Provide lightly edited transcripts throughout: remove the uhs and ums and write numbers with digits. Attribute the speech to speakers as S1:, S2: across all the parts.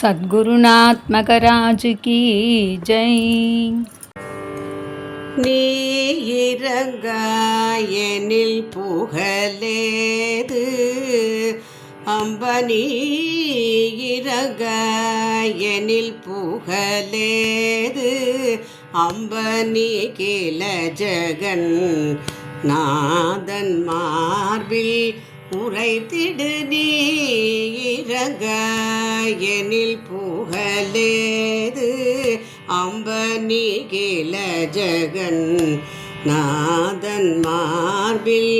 S1: சத்குருநாத்மகராஜ் கி ஜெய்.
S2: நீ இறங்காயெனில் புகழேது அம்பனி இறங்காயெனில் புகழேது அம்பனி கில ஜகன் நாதன் மார்பில் உரைத்திடு நீ இறங்காயெனில் புகழேது அம்பனி கில ஜகன் நாதன் மார்பில்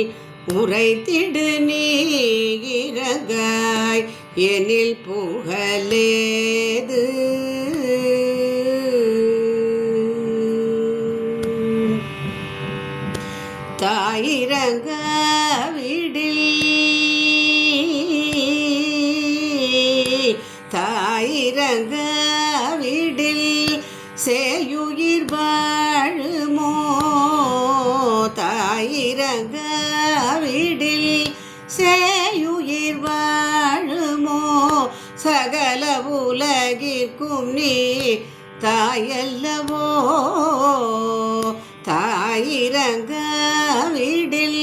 S2: உரைத்திடு நீ இறங்காய் எனில் புகழேது தாயிரங்க விடில் தாயிரங்க விடில் சேயுயிர் வாழுமோ தாயிரங்க விடில் சேயுயிர் வாழுமோ சகல உலகிற்கும் நீ தாயல்லவோ தாயிரங்க விடில்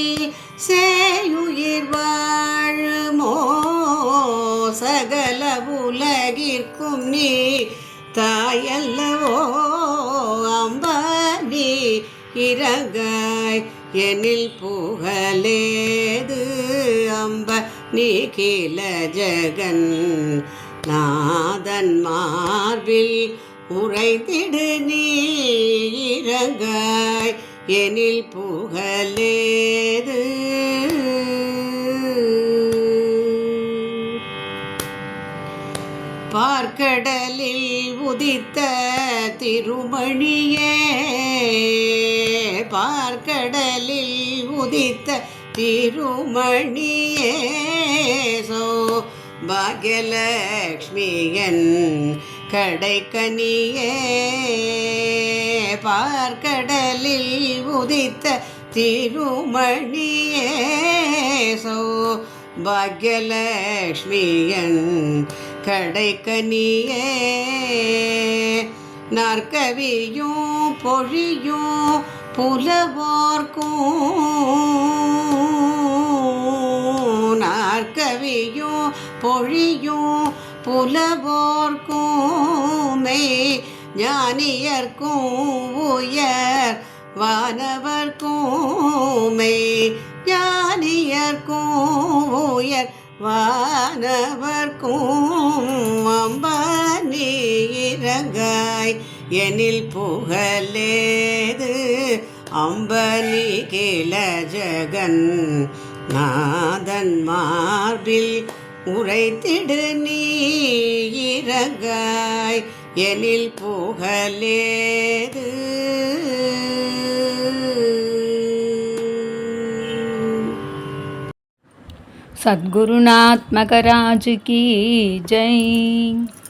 S2: சேயுயிர் வாழுமோ சகல உலகிற்கும் நீ தாயல்லவோ அம்பனி இறங்காய் எனில் புகழேது அம்பனி கில ஜகன் நாதன் மார்பில் உரைத்திடு நீ இறங்காய் எனில் புகழேது பார்க்கடலில் உதித்த திருமணியே பார்க்கடலில் உதித்த திருமணியே சோ பாக்யலக்ஷ்மியன் கடைக்கனியே பார்க்கடலில் உதித்த திருமணியே சோ பாக்யலக்ஷ்மியன் கடைக்கனியே நாற்கவியும் பொழியும் புலவோர்க்கும் நாற்கவியும் பொழியும் புலவோர்க்குமே ஞானியர்க்கும் உயர் வானவர்க்குமே ஞானியர்க்கும் உயர் வானவர்க்கும் அம்பனி இறங்காய் எனில் புகழேது அம்பனி கில ஜகன் நாதன் மார்பில் உரைத்திடு நீ இறங்காய் எனில் புகழேது.
S1: சத்குருநாத்மகராஜ் கி ஜெய்.